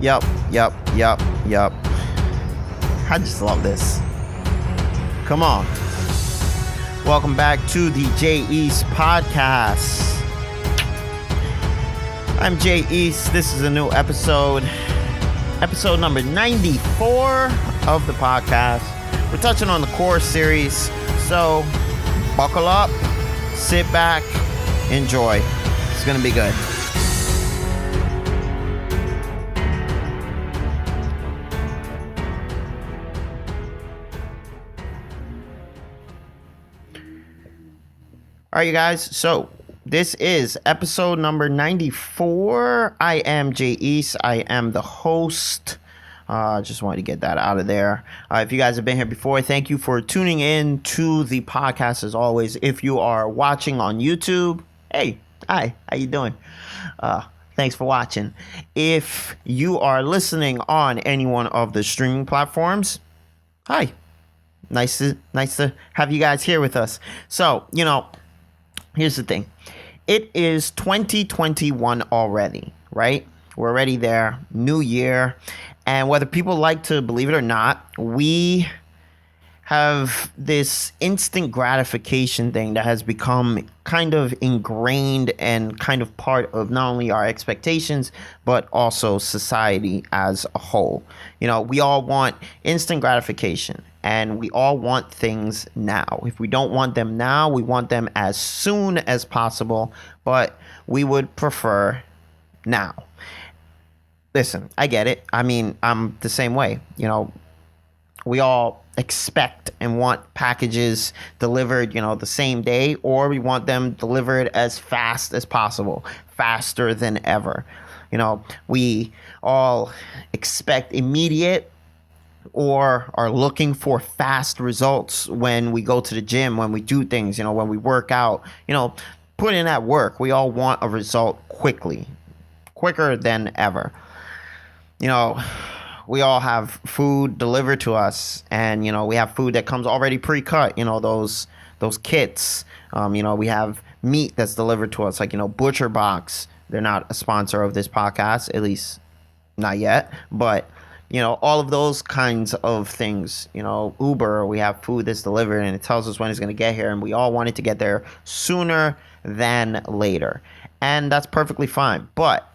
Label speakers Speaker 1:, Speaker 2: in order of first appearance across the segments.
Speaker 1: Yup, yup, yup, yup. I just love this. Come on. Welcome back to the Jay East podcast. I'm Jay East. This is a new episode number 94 of the podcast. We're touching on the core series, so buckle up, sit back, enjoy. It's gonna be good. All right, you guys. So this is episode number 94. I am Jay East. I am the host. Just wanted to get that out of there. If you guys have been here before, thank you for tuning in to the podcast as always. If you are watching on YouTube, hey, hi, how you doing? Thanks for watching. If you are listening on any one of the streaming platforms, hi. Nice to have you guys here with us. So, here's the thing. It is 2021 already, right? We're already there. New year. And whether people like to believe it or not, we have this instant gratification thing that has become kind of ingrained and kind of part of not only our expectations, but also society as a whole. We all want instant gratification. And we all want things now. If we don't want them now, we want them as soon as possible, but we would prefer now. Listen, I get it. I mean, I'm the same way. We all expect and want packages delivered, the same day, or we want them delivered as fast as possible, faster than ever. We all expect immediate or are looking for fast results when we go to the gym, when we do things, when we work out, put in that work. We all want a result quickly, quicker than ever. We all have food delivered to us, and, we have food that comes already pre-cut, those kits. We have meat that's delivered to us, like, Butcher Box. They're not a sponsor of this podcast, at least not yet, but all of those kinds of things. Uber, we have food that's delivered and it tells us when it's going to get here, and we all want it to get there sooner than later. And that's perfectly fine. But,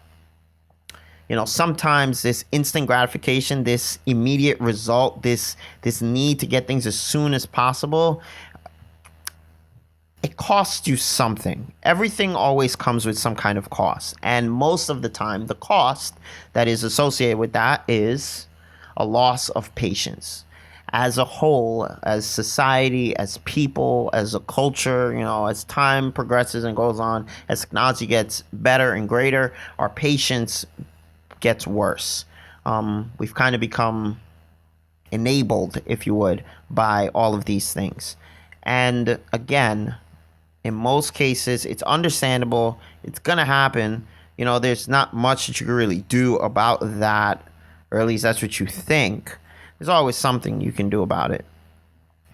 Speaker 1: sometimes this instant gratification, this immediate result, this need to get things as soon as possible, it costs you something. Everything always comes with some kind of cost. And most of the time, the cost that is associated with that is a loss of patience. As a whole, as society, as people, as a culture, as time progresses and goes on, as technology gets better and greater, our patience gets worse. We've kind of become enabled, if you would, by all of these things. And again, in most cases, it's understandable. It's going to happen. There's not much that you can really do about that, or at least that's what you think. There's always something you can do about it.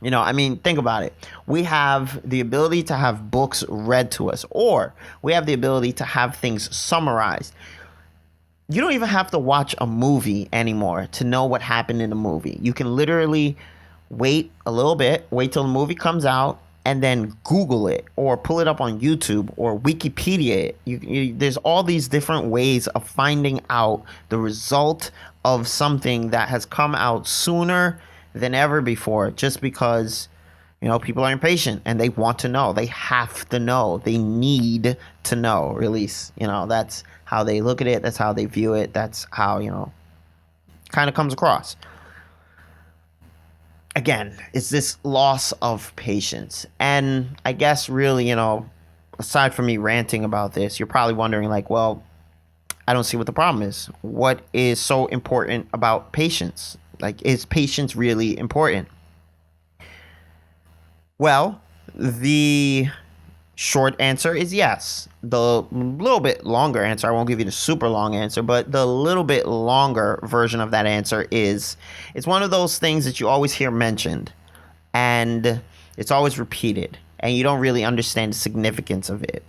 Speaker 1: Think about it. We have the ability to have books read to us, or we have the ability to have things summarized. You don't even have to watch a movie anymore to know what happened in the movie. You can literally wait a little bit, wait till the movie comes out, and then Google it or pull it up on YouTube or Wikipedia it. There's all these different ways of finding out the result of something that has come out sooner than ever before, just because, people are impatient and they want to know. They have to know. They need to know, or at least, that's how they look at it. That's how they view it. That's how, kind of comes across. Again, it's this loss of patience. And I guess really, aside from me ranting about this, you're probably wondering like, well, I don't see what the problem is. What is so important about patience? Like, is patience really important? Well, the short answer is yes. The little bit longer answer, I won't give you the super long answer, but the little bit longer version of that answer is, it's one of those things that you always hear mentioned and it's always repeated and you don't really understand the significance of it.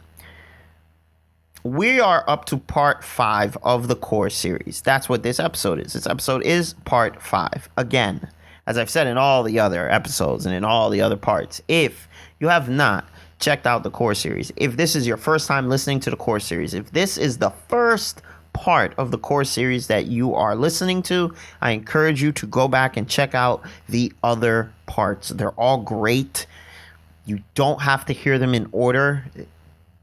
Speaker 1: we are up to part 5 of the core series. That's what this episode is. This episode is part 5. Again, as I've said in all the other episodes and in all the other parts, if you have not checked out the core series, if this is your first time listening to the core series, if this is the first part of the core series that you are listening to, I encourage you to go back and check out the other parts. They're all great. You don't have to hear them in order.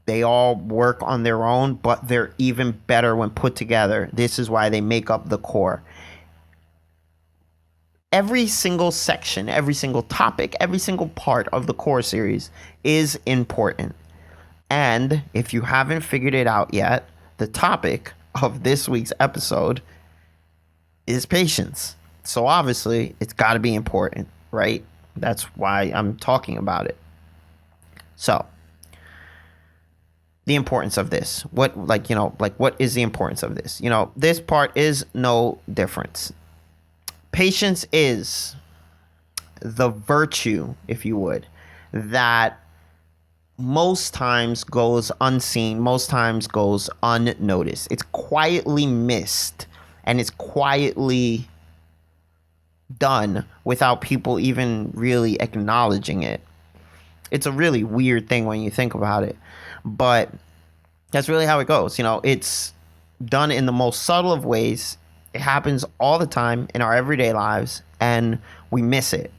Speaker 1: They all work on their own, but they're even better when put together. This is why they make up the core. Every single section, every single topic, every single part of the core series is important. And if you haven't figured it out yet, the topic of this week's episode is patience. So obviously, it's got to be important, right? That's why I'm talking about it. So, the importance of this. What is the importance of this? This part is no difference. Patience is the virtue, if you would, that most times goes unseen, most times goes unnoticed. It's quietly missed, and it's quietly done without people even really acknowledging it. It's a really weird thing when you think about it, but that's really how it goes. It's done in the most subtle of ways. It happens all the time in our everyday lives, and we miss it.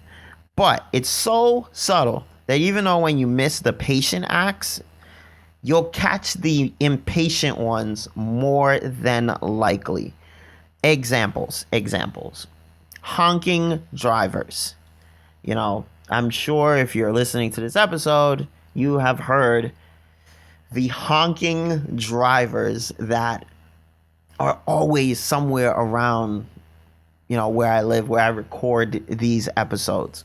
Speaker 1: But it's so subtle that even though when you miss the patient acts, you'll catch the impatient ones more than likely. Examples. Honking drivers. I'm sure if you're listening to this episode, you have heard the honking drivers that are always somewhere around, where I live, where I record these episodes.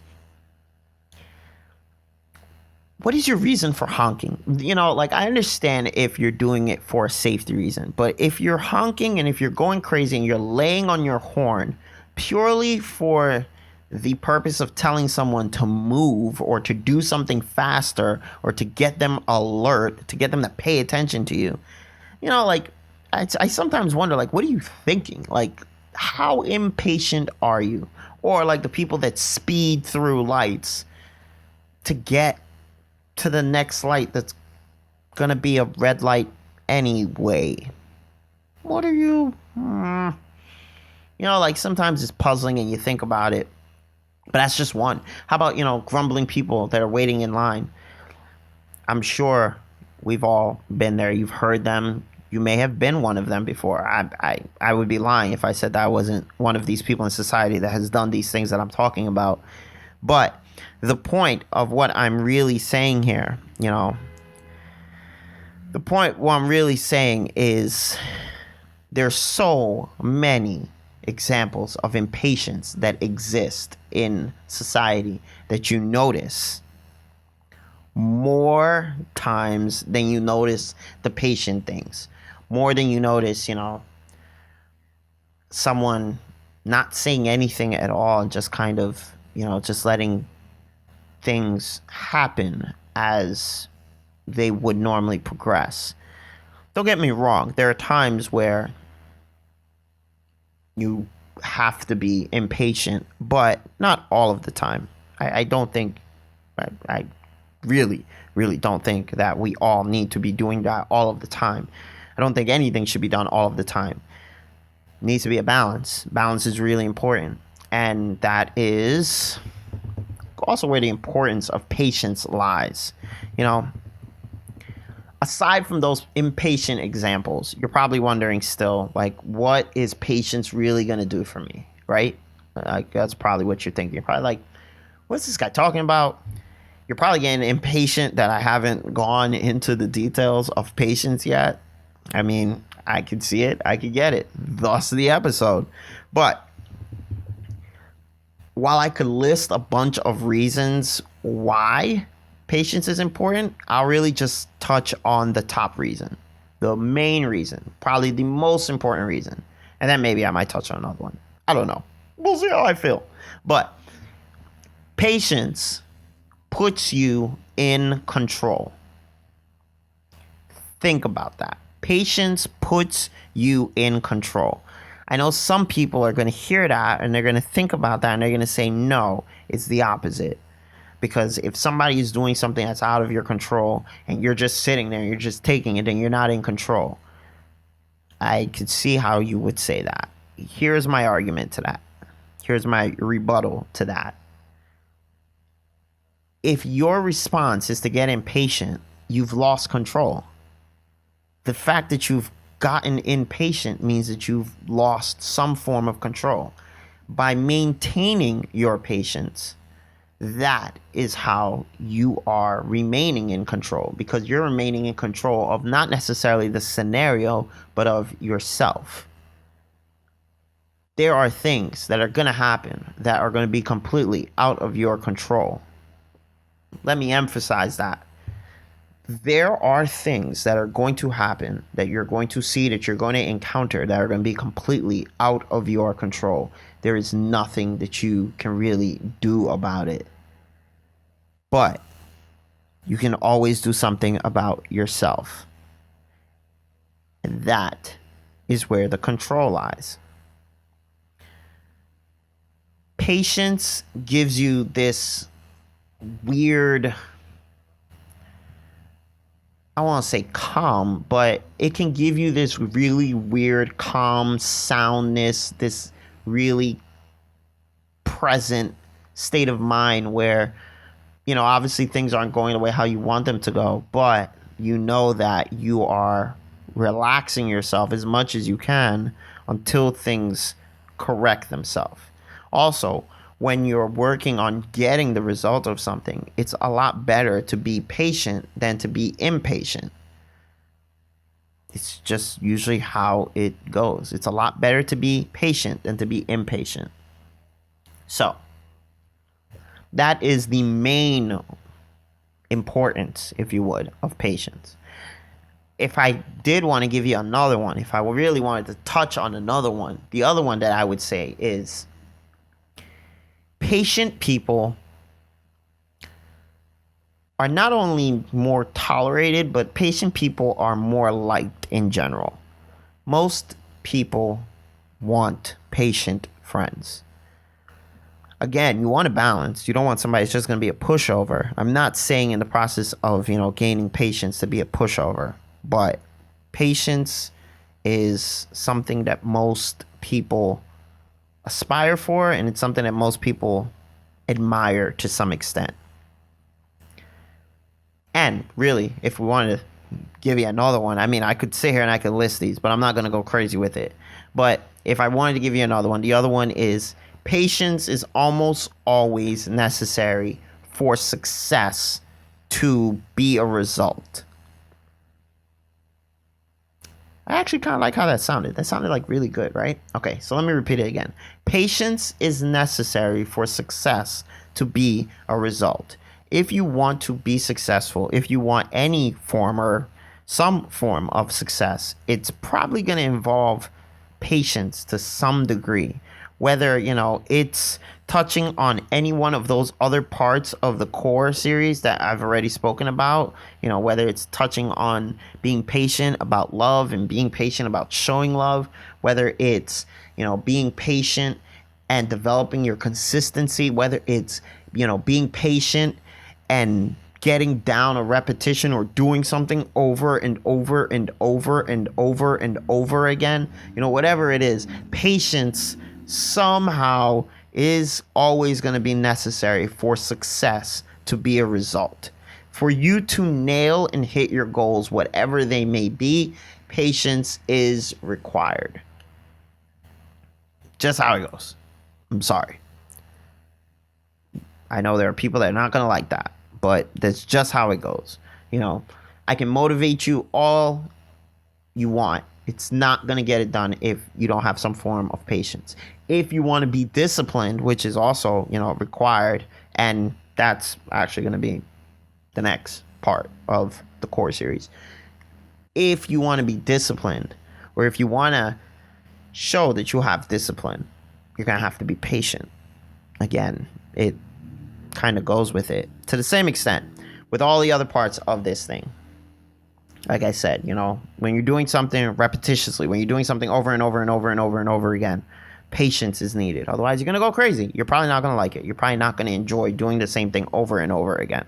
Speaker 1: What is your reason for honking? I understand if you're doing it for a safety reason, but if you're honking and if you're going crazy and you're laying on your horn purely for the purpose of telling someone to move or to do something faster or to get them alert, to get them to pay attention to you, I sometimes wonder, what are you thinking? How impatient are you? Or the people that speed through lights to get to the next light that's gonna be a red light anyway. What are you? Sometimes it's puzzling and you think about it, but that's just one. How about, grumbling people that are waiting in line? I'm sure we've all been there. You've heard them. You may have been one of them before. I would be lying if I said that I wasn't one of these people in society that has done these things that I'm talking about. But the point of what I'm really saying here, the point what I'm really saying is there's so many examples of impatience that exist in society that you notice more times than you notice the patient things. More than you notice, someone not saying anything at all and just kind of, just letting things happen as they would normally progress. Don't get me wrong. There are times where you have to be impatient, but not all of the time. I don't think, I really don't think that we all need to be doing that all of the time. I don't think anything should be done all of the time. It needs to be a balance. Balance is really important. And that is also where the importance of patience lies. Aside from those impatient examples, you're probably wondering still, what is patience really going to do for me, right? That's probably what you're thinking. You're probably what's this guy talking about? You're probably getting impatient that I haven't gone into the details of patience yet. I mean, I could see it. I could get it. Thus the episode. But while I could list a bunch of reasons why patience is important, I'll really just touch on the top reason. The main reason. Probably the most important reason. And then maybe I might touch on another one. I don't know. We'll see how I feel. But patience puts you in control. Think about that. Patience puts you in control. I know some people are going to hear that and they're going to think about that and they're going to say, no, it's the opposite. Because if somebody is doing something that's out of your control and you're just sitting there, you're just taking it and you're not in control, I could see how you would say that. Here's my argument to that. Here's my rebuttal to that. If your response is to get impatient, you've lost control. The fact that you've gotten impatient means that you've lost some form of control. By maintaining your patience, that is how you are remaining in control, because you're remaining in control of not necessarily the scenario, but of yourself. There are things that are going to happen that are going to be completely out of your control. Let me emphasize that. There are things that are going to happen that you're going to see, that you're going to encounter, that are going to be completely out of your control. There is nothing that you can really do about it. But you can always do something about yourself. And that is where the control lies. Patience gives you this weird, I want to say calm, but it can give you this really weird calm soundness, this really present state of mind where, you know, obviously things aren't going the way how you want them to go, but you know that you are relaxing yourself as much as you can until things correct themselves. Also, when you're working on getting the result of something, it's a lot better to be patient than to be impatient. It's just usually how it goes. It's a lot better to be patient than to be impatient. So, that is the main importance, if you would, of patience. If I did want to give you another one, if I really wanted to touch on another one, the other one that I would say is patient people are not only more tolerated, but patient people are more liked in general. Most people want patient friends. Again, you want a balance. You don't want somebody that's just going to be a pushover. I'm not saying in the process of, gaining patience to be a pushover, but patience is something that most people aspire for, and it's something that most people admire to some extent. And really, if we wanted to give you another one, I mean, I could sit here and I could list these, but I'm not going to go crazy with it. But if I wanted to give you another one, the other one is patience is almost always necessary for success to be a result. I actually kind of like how that sounded. That sounded like really good, right? Okay, so let me repeat it again. Patience is necessary for success to be a result. If you want to be successful, if you want any form or some form of success, it's probably going to involve patience to some degree. Whether, it's touching on any one of those other parts of the core series that I've already spoken about, whether it's touching on being patient about love and being patient about showing love, whether it's, being patient and developing your consistency, whether it's, being patient and getting down a repetition or doing something over and over and over and over and over again, whatever it is, patience somehow is always going to be necessary for success to be a result. For you to nail and hit your goals, whatever they may be, patience is required. Just how it goes. I'm sorry. I know there are people that are not going to like that, but that's just how it goes. I can motivate you all you want. It's not going to get it done if you don't have some form of patience. If you want to be disciplined, which is also, required, and that's actually going to be the next part of the core series. If you want to be disciplined, or if you want to show that you have discipline, you're going to have to be patient. Again, it kind of goes with it to the same extent with all the other parts of this thing. Like I said, when you're doing something repetitiously, when you're doing something over and over and over and over and over again, patience is needed. Otherwise, you're going to go crazy. You're probably not going to like it. You're probably not going to enjoy doing the same thing over and over again.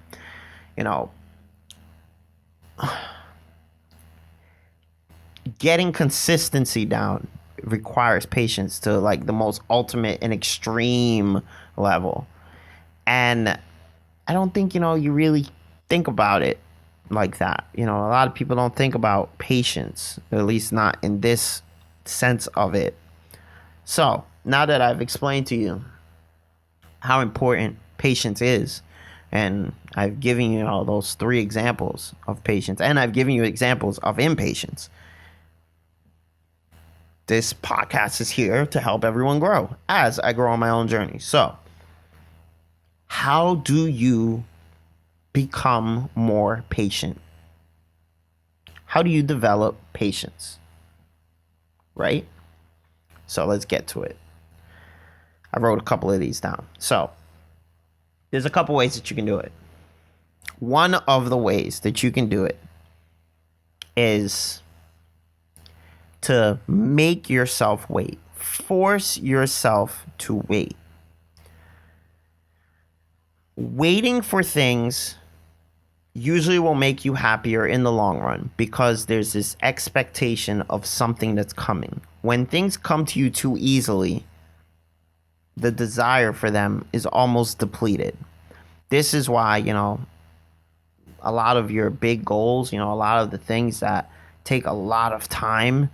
Speaker 1: Getting consistency down requires patience to like the most ultimate and extreme level. And I don't think, you really think about it like that. A lot of people don't think about patience, at least not in this sense of it. So now that I've explained to you how important patience is, and I've given you all those 3 examples of patience, and I've given you examples of impatience, this podcast is here to help everyone grow as I grow on my own journey. So, how do you become more patient? How do you develop patience? Right? So, let's get to it. I wrote a couple of these down. So, there's a couple ways that you can do it. One of the ways that you can do it is to make yourself wait. Force yourself to wait. Waiting for things usually will make you happier in the long run because there's this expectation of something that's coming. When things come to you too easily, the desire for them is almost depleted. This is why, a lot of your big goals, a lot of the things that take a lot of time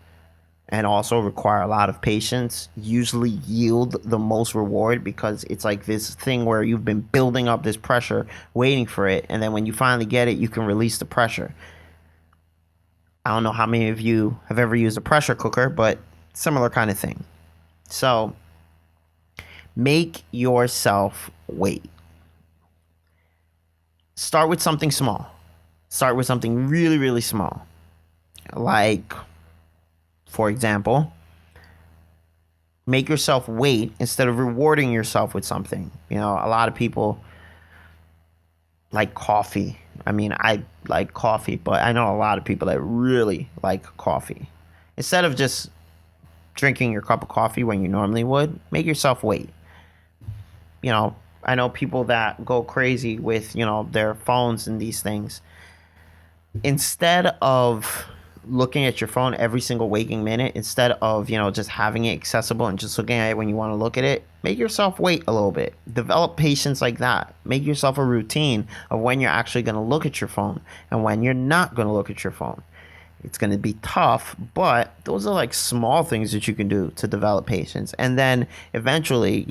Speaker 1: and also require a lot of patience usually yield the most reward, because it's like this thing where you've been building up this pressure waiting for it, and then when you finally get it, you can release the pressure. I don't know how many of you have ever used a pressure cooker, but similar kind of thing. So make yourself wait. Start with something small. Start with something really, really small. Like, for example, make yourself wait instead of rewarding yourself with something. A lot of people like coffee. I mean, I like coffee, but I know a lot of people that really like coffee. Instead of just drinking your cup of coffee when you normally would, make yourself wait. I know people that go crazy with, their phones and these things. Instead of looking at your phone every single waking minute, instead of, just having it accessible and just looking at it when you want to look at it, make yourself wait a little bit. Develop patience like that. Make yourself a routine of when you're actually going to look at your phone and when you're not going to look at your phone. It's going to be tough, but those are like small things that you can do to develop patience. And then eventually,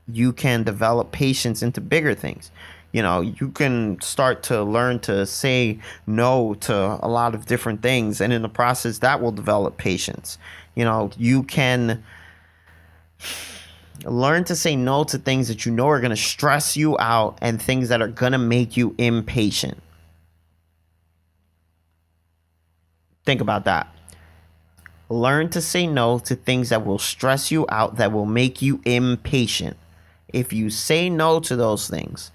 Speaker 1: you can develop patience into bigger things. You can start to learn to say no to a lot of different things, and in the process, that will develop patience. You can learn to say no to things that are going to stress you out and things that are going to make you impatient. Think about that. Learn to say no to things that will stress you out, that will make you impatient. If you say no to those things,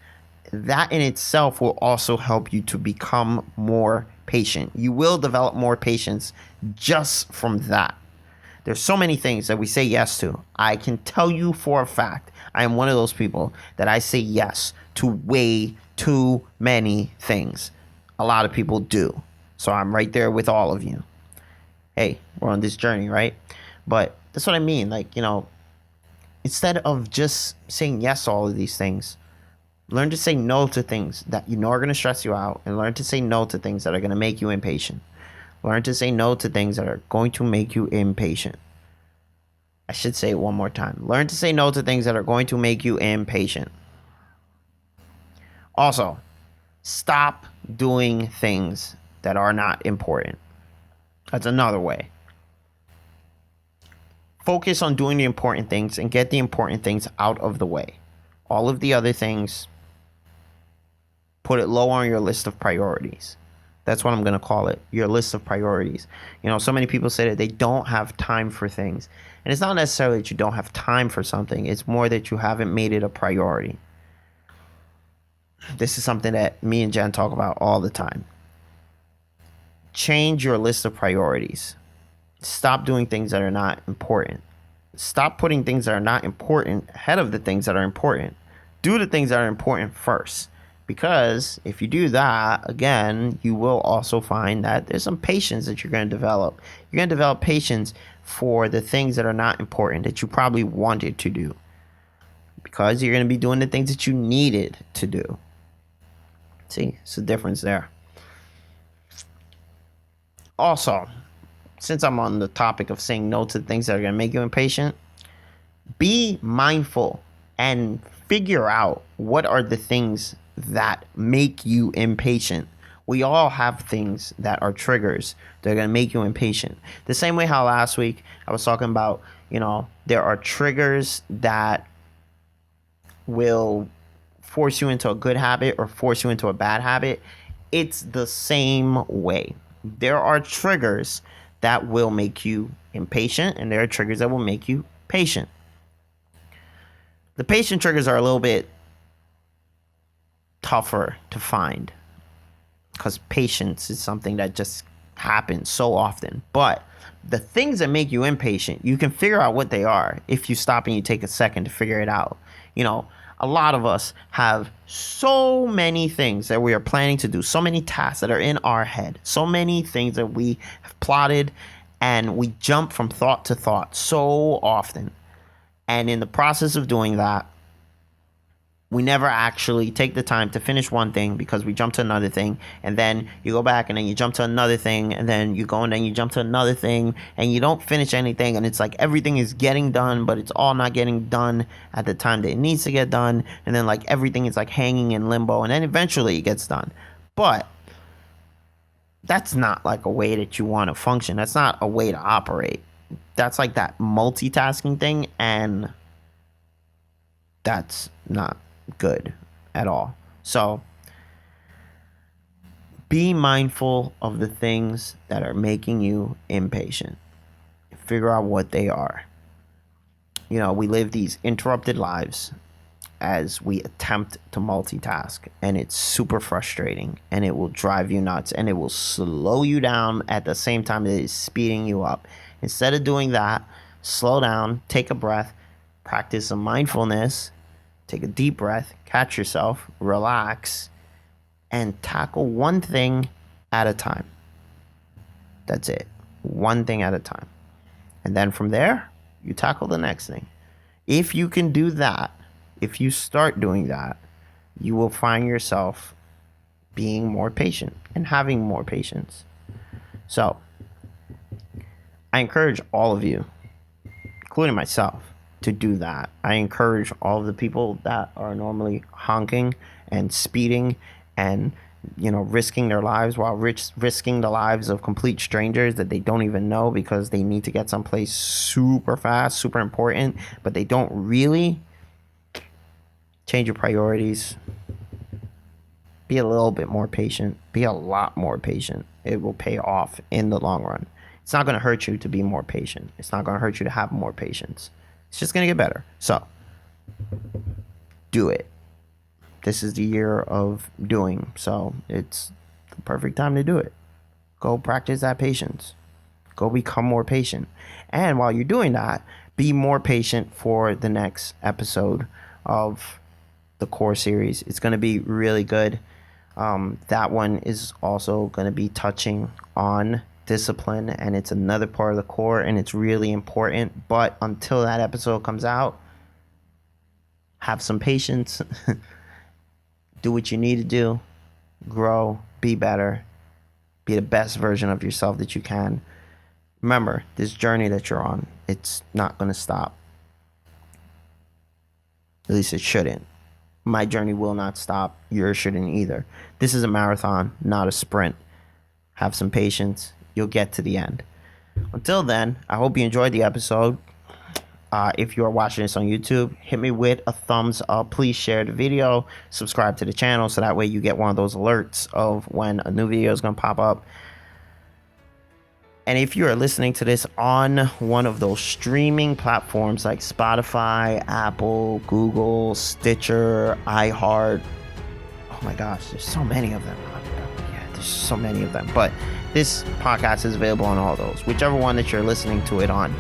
Speaker 1: that in itself will also help you to become more patient. You will develop more patience just from that. There's so many things that we say yes to. I can tell you for a fact, I am one of those people that I say yes to way too many things. A lot of people do. So I'm right there with all of you. Hey, we're on this journey, right? But that's what I mean. Like, instead of just saying yes to all of these things, learn to say no to things that are going to stress you out, and learn to say no to things that are going to make you impatient. Learn to say no to things that are going to make you impatient. I should say it one more time. Learn to say no to things that are going to make you impatient. Also, stop doing things that are not important. That's another way. Focus on doing the important things and get the important things out of the way. All of the other things, put it low on your list of priorities. That's what I'm going to call it, your list of priorities. So many people say that they don't have time for things. And it's not necessarily that you don't have time for something. It's more that you haven't made it a priority. This is something that me and Jen talk about all the time. change your list of priorities. Stop doing things that are not important. Stop putting things that are not important ahead of the things that are important. Do the things that are important first. Because if you do that, again, you will also find that there's some patience that you're going to develop. You're going to develop patience for the things that are not important that you probably wanted to do. Because you're going to be doing the things that you needed to do. See, it's a difference there. Also, since I'm on the topic of saying no to things that are going to make you impatient, be mindful and figure out what are the things that make you impatient. We all have things that are triggers that are going to make you impatient. The same way how last week I was talking about, there are triggers that will force you into a good habit or force you into a bad habit. It's the same way. There are triggers that will make you impatient, and there are triggers that will make you patient. The patient triggers are a little bit tougher to find because patience is something that just happens so often. But the things that make you impatient, you can figure out what they are if you stop and you take a second to figure it out. A lot of us have so many things that we are planning to do, so many tasks that are in our head, so many things that we have plotted, and we jump from thought to thought so often. And in the process of doing that, we never actually take the time to finish one thing because we jump to another thing, and then you go back and then you jump to another thing, and then you go and then you jump to another thing, and you don't finish anything, and it's like everything is getting done, but it's all not getting done at the time that it needs to get done, and then like everything is like hanging in limbo, and then eventually it gets done. But that's not like a way that you want to function. That's not a way to operate. That's like that multitasking thing, and that's not good at all. So be mindful of the things that are making you impatient. Figure out what they are. We live these interrupted lives as we attempt to multitask, and it's super frustrating, and it will drive you nuts, and it will slow you down at the same time that it is speeding you up. Instead of doing that, slow down, take a breath, practice some mindfulness. Take a deep breath, catch yourself, relax, and tackle one thing at a time. That's it. One thing at a time. And then from there, you tackle the next thing. If you can do that, if you start doing that, you will find yourself being more patient and having more patience. So, I encourage all of you, including myself, to do that. I encourage all of the people that are normally honking and speeding and risking their lives while risking the lives of complete strangers that they don't even know because they need to get someplace super fast, super important, but they don't really. Change your priorities. Be a little bit more patient. Be a lot more patient. It will pay off in the long run. It's not going to hurt you to be more patient. It's not going to hurt you to have more patience. It's just going to get better. So, do it. This is the year of doing. So, it's the perfect time to do it. Go practice that patience. Go become more patient. And while you're doing that, be more patient for the next episode of the core series. It's going to be really good. That one is also going to be touching on discipline, and it's another part of the core, and it's really important. But until that episode comes out, have some patience. Do what you need to do. Grow. Be better. Be the best version of yourself that you can. Remember, this journey that you're on, it's not going to stop. At least it shouldn't. My journey will not stop. Yours shouldn't either. This is a marathon, not a sprint. Have some patience. You'll get to the end. Until then, I hope you enjoyed the episode. If you are watching this on YouTube, hit me with a thumbs up. Please share the video. Subscribe to the channel so that way you get one of those alerts of when a new video is going to pop up. And if you are listening to this on one of those streaming platforms like Spotify, Apple, Google, Stitcher, iHeart, oh my gosh, there's so many of them. I forget. There's so many of them, but this podcast is available on all those. Whichever one that you're listening to it on,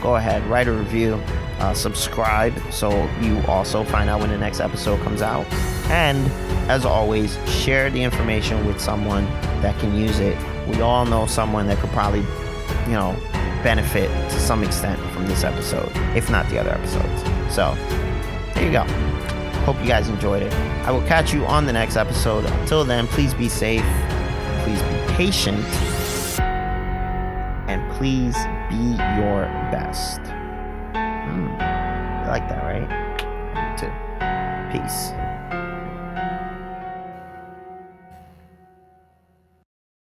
Speaker 1: go ahead, write a review, subscribe, so you also find out when the next episode comes out. And as always, share the information with someone that can use it. We all know someone that could probably, benefit to some extent from this episode, if not the other episodes. So there you go. Hope you guys enjoyed it. I will catch you on the next episode. Until then, please be safe, please be patient, and please be your best. You like that, right? I do too. Peace.